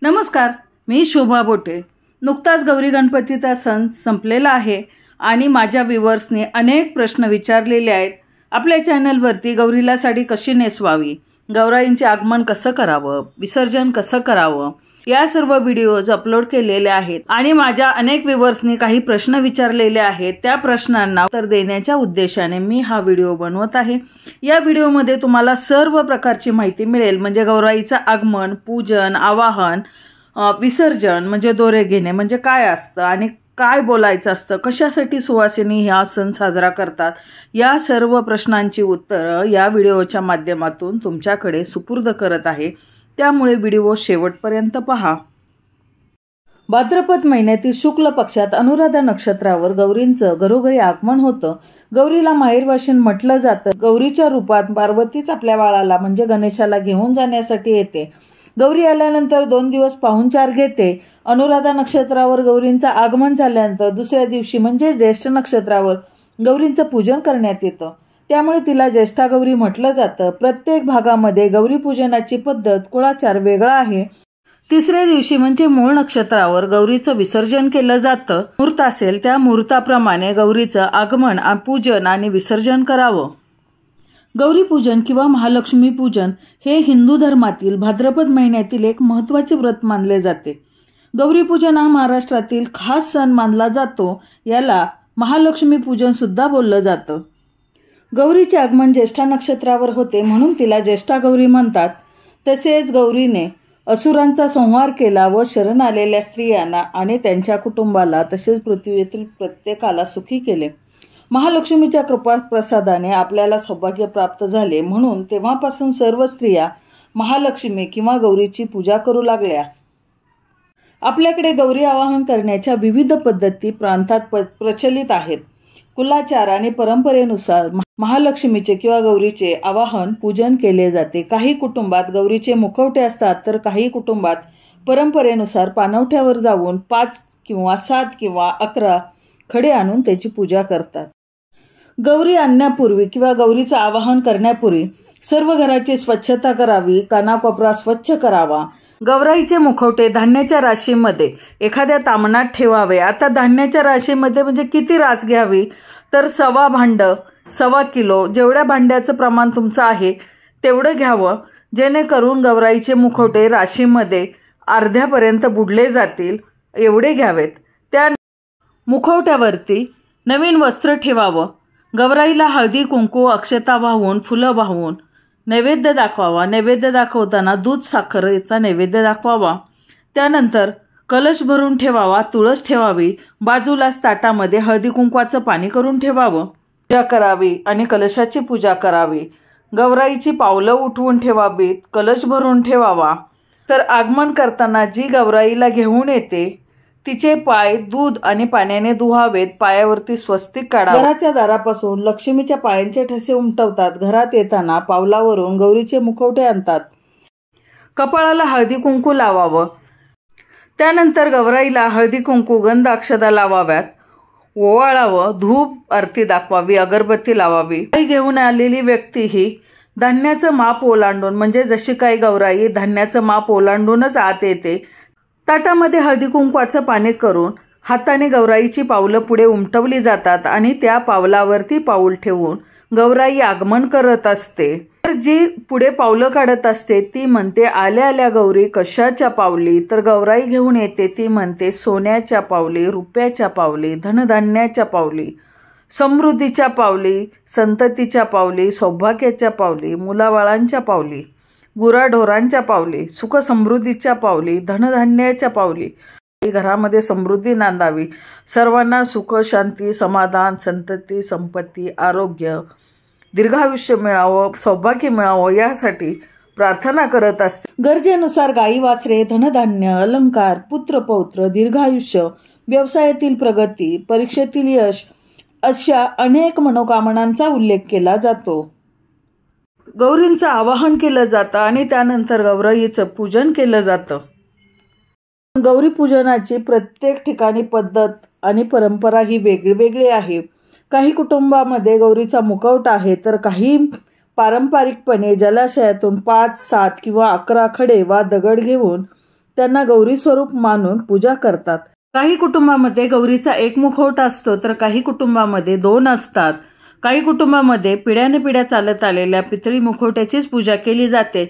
नमस्कार, मी शोभा बोटे। नुकताच गौरी गणपतीचा सण संपलेला आहे आणि माझ्या व्ह्यूअर्सने अनेक प्रश्न विचारलेले आहेत। आपल्या चॅनलवरती गौरीला साडी कशी नेसवावी, गौराईंचे आगमन कसं करावं, विसर्जन कसं करावं, या सर्व व्हिडिओज अपलोड केलेले आहेत आणि माझ्या अनेक व्ह्यूअर्सनी काही प्रश्न विचारलेले आहेत। त्या प्रश्नांना उत्तर देण्याच्या उद्देशाने मी हा व्हिडिओ बनवत आहे। या व्हिडिओमध्ये तुम्हाला सर्व प्रकारची माहिती मिळेल, म्हणजे गौराईचं आगमन, पूजन, आवाहन, विसर्जन म्हणजे दोरे घेणे म्हणजे काय असतं आणि काय बोलायचं असतं, कशासाठी सुवासिनी हा सण साजरा करतात, या सर्व प्रश्नांची उत्तरं या व्हिडिओच्या माध्यमातून तुमच्याकडे सुपूर्द करत आहे। त्यामुळे व्हिडिओ शेवटपर्यंत पहा। भाद्रपद महिन्यातील शुक्ल पक्षात अनुराधा नक्षत्रावर गौरींचं घरोघरी आगमन होतं। गौरीला माहेरवाशीन म्हटलं जातं। गौरीच्या रूपात पार्वतीच आपल्या बाळाला म्हणजे गणेशाला घेऊन जाण्यासाठी येते। गौरी आल्यानंतर 2 दिवस पाहुणचार घेते। अनुराधा नक्षत्रावर गौरींचं आगमन झाल्यानंतर दुसऱ्या दिवशी म्हणजे ज्येष्ठ नक्षत्रावर गौरींचं पूजन करण्यात येतं। त्यामुळे तिला ज्येष्ठा गौरी म्हटलं जातं। प्रत्येक भागामध्ये गौरी पूजनाची पद्धत, कुळाचार वेगळा आहे। तिसऱ्या दिवशी म्हणजे मूळ नक्षत्रावर गौरीचं विसर्जन केलं जातं। मुहूर्त असेल त्या मुहूर्ताप्रमाणे गौरीचं आगमन, पूजन आणि विसर्जन करावं। गौरी पूजन किंवा महालक्ष्मी पूजन हे हिंदू धर्मातील भाद्रपद महिन्यातील एक महत्त्वाचे व्रत मानले जाते। गौरी पूजन हा महाराष्ट्रातील खास सण मानला जातो। याला महालक्ष्मी पूजन सुद्धा बोललं जातं। गौरीचे आगमन ज्येष्ठा नक्षत्रावर होते म्हणून तिला ज्येष्ठा गौरी म्हणतात। तसेच गौरीने असुरांचा संहार केला व शरण आलेल्या स्त्रियांना आणि त्यांच्या कुटुंबाला तसेच पृथ्वीतील प्रत्येकाला सुखी केले। महालक्ष्मीच्या कृपा प्रसादाने आपल्याला सौभाग्य प्राप्त झाले म्हणून तेव्हापासून सर्व स्त्रिया महालक्ष्मी किंवा गौरीची पूजा करू लागल्या। आपल्याकडे गौरी आवाहन करण्याच्या विविध पद्धती प्रांतात प्रचलित आहेत। कुलाचार आणि परंपरेनुसार महालक्ष्मीचे किंवा गौरीचे आवाहन पूजन केले जाते। काही कुटुंबात गौरीचे मुखवटे असतात तर काही कुटुंबात परंपरेनुसार पाणवठ्यावर जाऊन 5 किंवा 7 किंवा 11 खडे आणून त्याची पूजा करतात। गौरी आणण्यापूर्वी किंवा गौरीचं आवाहन करण्यापूर्वी सर्व घराची स्वच्छता करावी, कानाकोपरा स्वच्छ करावा। गौराईचे मुखवटे धान्याच्या राशीमध्ये एखाद्या तामणात ठेवावे। आता धान्याच्या राशीमध्ये म्हणजे किती रास घ्यावी तर 1.25 भांड, 1.25 किलो, जेवढ्या भांड्याचं प्रमाण तुमचं आहे तेवढं घ्यावं, जेणेकरून गौराईचे मुखवटे राशीमध्ये अर्ध्यापर्यंत बुडले जातील एवढे घ्यावेत। त्या मुखवट्यावरती नवीन वस्त्र ठेवावं। गौराईला हळदी कुंकू अक्षता वाहून, फुलं वाहून नैवेद्य दाखवावा। नैवेद्य दाखवताना दूध साखरेचा नैवेद्य दाखवावा। त्यानंतर कलश भरून ठेवावा, तुळस ठेवावी। बाजूलाच ताटामध्ये हळदी कुंकवाचं पाणी करून ठेवावं। पूजा करावी आणि कलशाची पूजा करावी। गौराईची पावलं उठवून ठेवावीत, कलश भरून ठेवावा। तर आगमन करताना जी गौराईला घेऊन येते तिचे पाय दूध आणि पाण्याने धुवावेत। पायावरती स्वस्तिक काढावे। घराच्या दारापासून लक्ष्मीच्या पायांचे ठसे उमटवतात। घरात येताना पावलावरून गौरीचे मुखवटे आणतात। कपाळाला हळदी कुंकू लावावं। त्यानंतर गौराईला हळदी कुंकू, गंध, अक्षता लावाव्यात, ओवाळावं, धूप आरती दाखवावी, अगरबत्ती लावावी। घेऊन आलेली व्यक्ती ही धान्याचं माप ओलांडून म्हणजे जशी काही गौराई धान्याचं माप ओलांडूनच आत येते। ताटामध्ये हळदी कुंकवाचं पाणी करून हाताने गौराईची पावलं पुढे उमटवली जातात आणि त्या पावलावरती पाऊल ठेवून गौराई आगमन करत असते। तर जी पुढे पावलं काढत असते ती म्हणते, आल्या आल्या गौरी कशाच्या पावली, तर गौराई घेऊन येते ती म्हणते, सोन्याच्या पावली, रुपयाच्या पावली, धनधान्याच्या पावली, समृद्धीच्या पावली, संततीच्या पावली, सौभाग्याच्या पावली, मुलाबाळांच्या पावली, गुराढोरांच्या पावली, सुख समृद्धीच्या पावली, धनधान्याच्या पावली। घरामध्ये समृद्धी नांदावी, सर्वांना सुख, शांती, समाधान, संतती, संपत्ती, आरोग्य, दीर्घायुष्य मिळावं, सौभाग्य मिळावं यासाठी प्रार्थना करत असते। गरजेनुसार गाई वासरे, धनधान्य, अलंकार, पुत्र पौत्र, दीर्घायुष्य, व्यवसायातील प्रगती, परीक्षेतील यश अशा अनेक मनोकामनांचा उल्लेख केला जातो। गौरींचं आवाहन केलं जातं आणि त्यानंतर गौराईचं पूजन केलं जातं। गौरी पूजनाची प्रत्येक ठिकाणी पद्धत आणि परंपरा ही वेगळी आहे। काही कुटुंबामध्ये गौरीचा मुखवटा आहे तर काही पारंपरिकपणे जलाशयातून 5, 7 किंवा 11 खडे वा दगड घेऊन त्यांना गौरी स्वरूप मानून पूजा करतात. काही कुटुंबामध्ये गौरीचा एक मुखवटा असतो तर काही कुटुंबामध्ये 2 असतात. काही कुटुंबामध्ये पिढ्यानपिढ्या चालत आलेल्या पितळी मुखवट्याचीच पूजा केली जाते,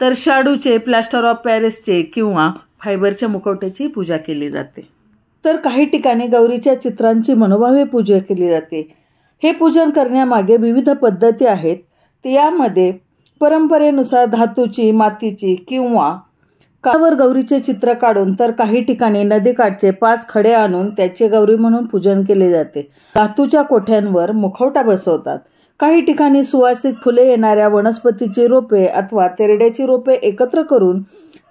तर शाडूचे, प्लास्टर ऑफ पॅरिसचे किंवा फायबरच्या मुखवट्याची पूजा केली जाते. तर काही ठिकाणी गौरीच्या चित्रांची मनोभावे पूजा केली जाते. हे पूजन करण्यामागे विविध पद्धती आहेत. यामध्ये परंपरेनुसार धातूची, मातीची किंवा कावर गौरीचे चित्र काढून, तर काही ठिकाणी नदीकाठचे 5 खडे आणून त्याचे गौरी म्हणून पूजन केले जाते. धातूच्या कोठ्यांवर मुखवटा बसवतात. काही ठिकाणी सुवासिक फुले येणाऱ्या वनस्पतीची रोपे अथवा तेरड्याची रोपे एकत्र करून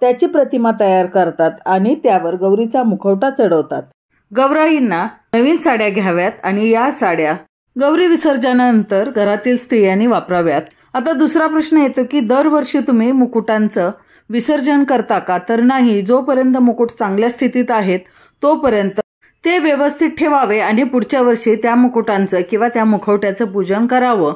त्याची प्रतिमा तयार करतात आणि त्यावर गौरीचा मुखवटा चढवतात. गौराईंना नवीन साड्या घ्याव्यात आणि या साड्या गौरी विसर्जनानंतर घरातील स्त्रियांनी वापराव्यात. आता दुसरा प्रश्न येतो की दरवर्षी तुम्ही मुकुटांचं विसर्जन करता का? तर नाही. जोपर्यंत मुकुट चांगल्या स्थितीत आहेत तोपर्यंत ते व्यवस्थित ठेवावे आणि पुढच्या वर्षी त्या मुकुटांचं किंवा त्या मुखवट्याचं पूजन करावं.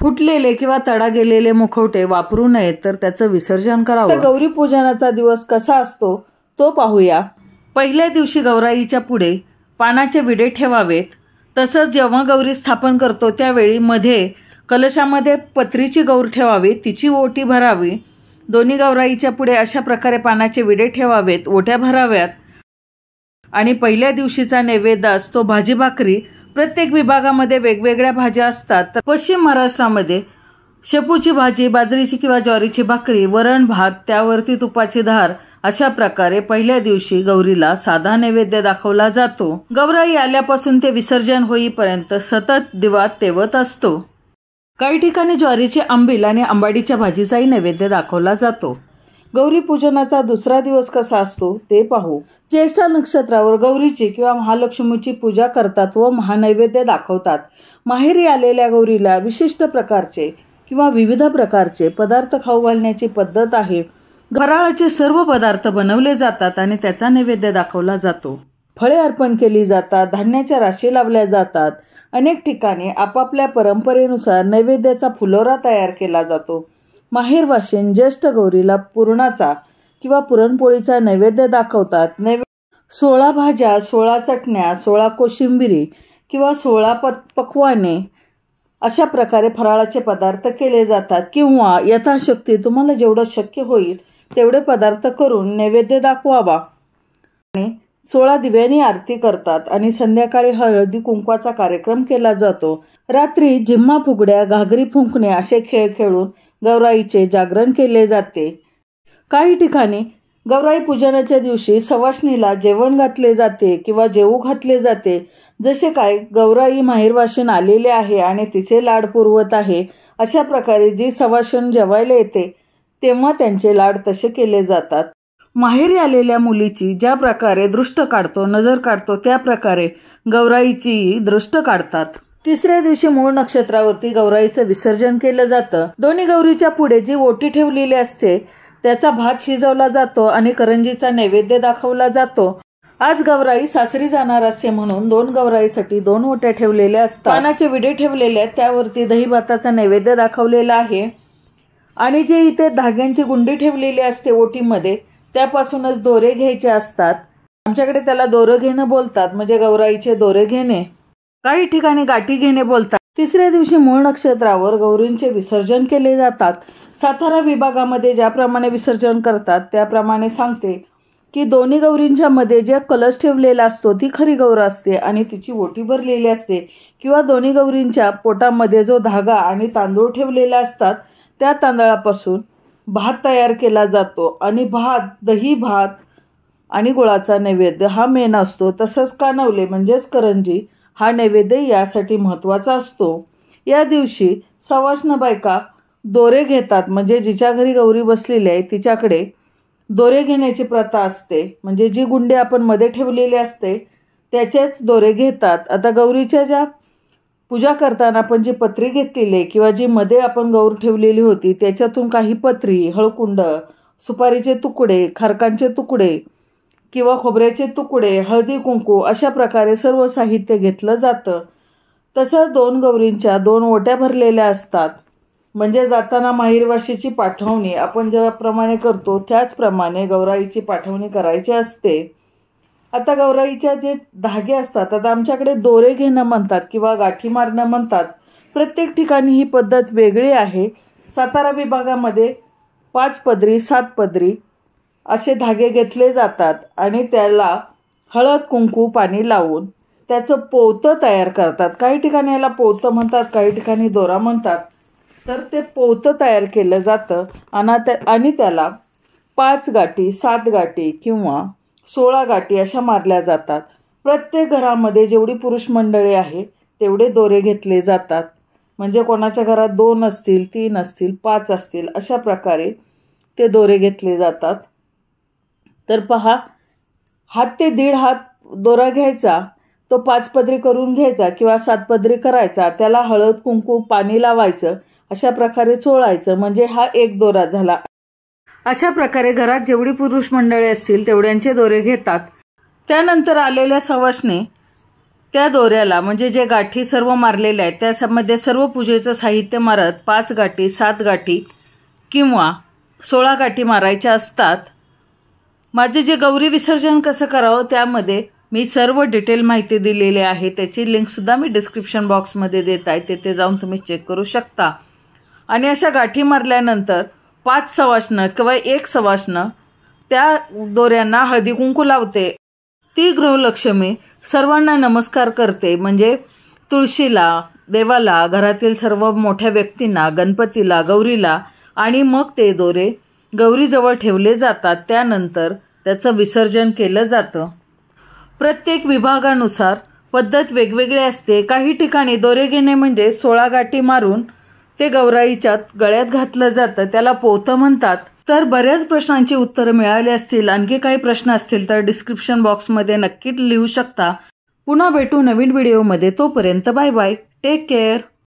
फुटलेले किंवा तडा गेलेले मुखवटे वापरू नयेत, तर त्याचं विसर्जन करावं. गौरी पूजनाचा दिवस कसा असतो तो पाहूया. पहिल्या दिवशी गौराईच्या पुढे पानाचे विडे ठेवावेत. तसंच जेव्हा गौरी स्थापन करतो त्यावेळी मध्ये कलशामध्ये पत्रीची गौर ठेवावी, तिची ओटी भरावी. दोन्ही गौराईच्या पुढे अशा प्रकारे पानाचे विडे ठेवावेत, ओट्या भराव्यात. आणि पहिल्या दिवशीचा नैवेद्य असतो भाजी भाकरी. प्रत्येक विभागामध्ये वेगवेगळ्या भाज्या असतात. तर पश्चिम महाराष्ट्रामध्ये शेपूची भाजी, बाजरीची किंवा ज्वारीची भाकरी, वरण भात, त्यावरती तुपाची धार, अशा प्रकारे पहिल्या दिवशी गौरीला साधा नैवेद्य दाखवला जातो. गौराई आल्यापासून ते विसर्जन होईपर्यंत सतत दिवा तेवत असतो. काही ठिकाणी ज्वारीची आंबील आणि आंबाडीच्या भाजीचाही नैवेद्य दाखवला जातो. गौरी पूजनाचा दुसरा दिवस कसा असतो ते पाहू. ज्येष्ठा नक्षत्रावर गौरीची किंवा महालक्ष्मीची पूजा करतात व महानैवेद्य दाखवतात. माहेरी आलेल्या गौरीला विशिष्ट प्रकारचे किंवा विविध प्रकारचे पदार्थ खाऊ घालण्याची पद्धत आहे. फराळाचे सर्व पदार्थ बनवले जातात आणि त्याचा नैवेद्य दाखवला जातो. फळे अर्पण केली जातात. धान्याच्या राशी लावल्या जातात. अनेक ठिकाणी आपापल्या परंपरेनुसार नैवेद्याचा फुलोरा तयार केला जातो. माहेरवाशीण ज्येष्ठ गौरीला पुरणाचा किंवा पुरणपोळीचा नैवेद्य दाखवतात. 16 भाज्या, 16 चटण्या, 16 कोशिंबिरी किंवा 16 पक्वाने अशा प्रकारे फराळाचे पदार्थ केले जातात. किंवा यथाशक्ती तुम्हाला जेवढं शक्य होईल तेवढे पदार्थ करून नैवेद्य दाखवावा. आणि 16 दिव्यांनी आरती करतात आणि संध्याकाळी हळदी कुंकवाचा कार्यक्रम केला जातो. रात्री जिम्मा फुगड्या, घागरी फुंकणे असे खेळ खेळून गौराईचे जागरण केले जाते. काही ठिकाणी गौराई पूजनाच्या दिवशी सवाष्णीला जेवण घातले जाते किंवा जेवू घातले जाते. जसे काय गौराई माहेरवाशीण आलेले आहे आणि तिचे लाड पुरवत आहे, अशा प्रकारे जी सवाष्ण जेवायला येते तेव्हा त्यांचे लाड तसे केले जातात. माहेरी आलेल्या मुलीची ज्या प्रकारे दृष्ट काढतो, नजर काढतो, त्या प्रकारे गौराईची दृष्ट काढतात. तिसऱ्या दिवशी मूळ नक्षत्रावरती गौराईचं विसर्जन केलं जातं. दोन्ही गौरीच्या पुढे जी ओटी ठेवलेली असते त्याचा भात शिजवला जातो आणि करंजीचा नैवेद्य दाखवला जातो. आज गौराई सासरी जाणार असे म्हणून 2 गौराईसाठी 2 ओट्या ठेवलेल्या असतात. पानाचे विडे ठेवलेले आहेत, त्यावरती दही भाताचा नैवेद्य दाखवलेला आहे. आणि जे इथे धाग्यांची गुंडी ठेवलेली असते ओटीमध्ये, त्यापासूनच दोरे घ्यायचे असतात. आमच्याकडे त्याला दोरं घेणं बोलतात, म्हणजे गौराईचे दोरे घेणे. काही ठिकाणी गाठी घेणे बोलतात. तिसऱ्या दिवशी मूळ नक्षत्रावर गौरींचे विसर्जन केले जातात. सातारा विभागामध्ये ज्याप्रमाणे विसर्जन करतात त्याप्रमाणे सांगते की दोन्ही गौरींच्या मध्ये जे कलश ठेवलेला असतो ती खरी गौर असते आणि तिची ओटी भरलेली असते. किंवा दोन्ही गौरींच्या पोटामध्ये जो धागा आणि तांदूळ ठेवलेले असतात त्या तांदळापासून भात तयार केला जातो आणि भात, दही भात आणि गुळाचा नैवेद्य हा मेन असतो. तसंच कानवले म्हणजेच करंजी हा नैवेद्य यासाठी महत्त्वाचा असतो. या दिवशी सवाष्ण बायका दोरे घेतात, म्हणजे जिच्या घरी गौरी बसलेली आहे तिच्याकडे दोरे घेण्याची प्रथा असते. म्हणजे जी गुंडी आपण मध्ये ठेवलेली असते त्याचेच दोरे घेतात. आता गौरीच्या ज्या पूजा करताना आपण जी पत्री घेतलेली आहे किंवा जी मध्ये आपण गौर ठेवलेली होती त्याच्यातून काही पत्री, हळकुंड, सुपारीचे तुकडे, खारकांचे तुकडे किंवा खोबऱ्याचे तुकडे, हळदी कुंकू अशा प्रकारे सर्व साहित्य घेतलं जातं. तसंच 2 गौरींच्या 2 ओट्या भरलेल्या असतात. म्हणजे जाताना माहेरवाशीची पाठवणी आपण ज्याप्रमाणे करतो त्याचप्रमाणे गौराईची पाठवणी करायची असते। आता गौराईच्या जे धागे असतात, आता आमच्याकडे दोरे घेणं म्हणतात किंवा गाठी मारणं म्हणतात, प्रत्येक ठिकाणी ही पद्धत वेगळी आहे। सातारा विभागामध्ये 5 पदरी 7 पदरी असे धागे घेतले जातात आणि त्याला हळद कुंकू पाणी लावून त्याचं पोतं तयार करतात। काही ठिकाणी याला पोतं म्हणतात, काही ठिकाणी दोरा म्हणतात। तर ते पोतं तयार केलं जातं आणि त्याला 5 गाठी 7 गाठी किंवा 16 गाठी अशा मारल्या जातात। प्रत्येक घरामध्ये जेवढी पुरुष मंडळी आहे तेवढे दोरे घेतले जातात। म्हणजे कोणाच्या घरात 2 असतील 3 असतील 5 असतील अशा प्रकारे ते दोरे घेतले जातात। तर पहा, हात ते 1.5 हात दोरा घ्यायचा, तो 5 पदरी करून घ्यायचा किंवा 7 पदरी करायचा, त्याला हळद कुंकू पाणी लावायचं, अशा प्रकारे चोळायचं, म्हणजे हा एक दोरा झाला। अशा प्रकारे घरात जेवढी पुरुष मंडळी असतील तेवढ्यांचे दोरे घेतात। त्यानंतर आलेल्या सवाष्णे त्या दोऱ्याला म्हणजे जे गाठी सर्व मारलेल्या आहेत त्यामध्ये सर्व पूजेचं साहित्य मारत 5 गाठी 7 गाठी किंवा 16 गाठी मारायच्या असतात। माझे जे गौरी विसर्जन कसं करावं त्यामध्ये मी सर्व डिटेल माहिती दिलेली आहे, त्याची लिंकसुद्धा मी डिस्क्रिप्शन बॉक्समध्ये देत आहे, तेथे जाऊन तुम्ही चेक करू शकता। आणि अशा गाठी मारल्यानंतर 5 सवाष्ण किंवा 1 सवाष्ण त्या दोऱ्यांना हळदी कुंकू लावते। ती गृहलक्ष्मी सर्वांना नमस्कार करते, म्हणजे तुळशीला, देवाला, घरातील सर्व मोठ्या व्यक्तींना, गणपतीला, गौरीला, आणि मग ते दोरे गौरीजवळ ठेवले जातात। त्यानंतर त्याचं विसर्जन केलं जातं। प्रत्येक विभागानुसार पद्धत वेगवेगळी असते। काही ठिकाणी दोरे घेणे म्हणजे 16 गाठी मारून ते गौराईच्या गळ्यात घातलं जातं, त्याला पोतं म्हणतात। तर बऱ्याच प्रश्नांची उत्तरं मिळाली असतील, आणखी काही प्रश्न असतील तर डिस्क्रिप्शन बॉक्समध्ये नक्की लिहू शकता। पुन्हा भेटू नवीन व्हिडिओमध्ये, तोपर्यंत बाय बाय, टेक केअर।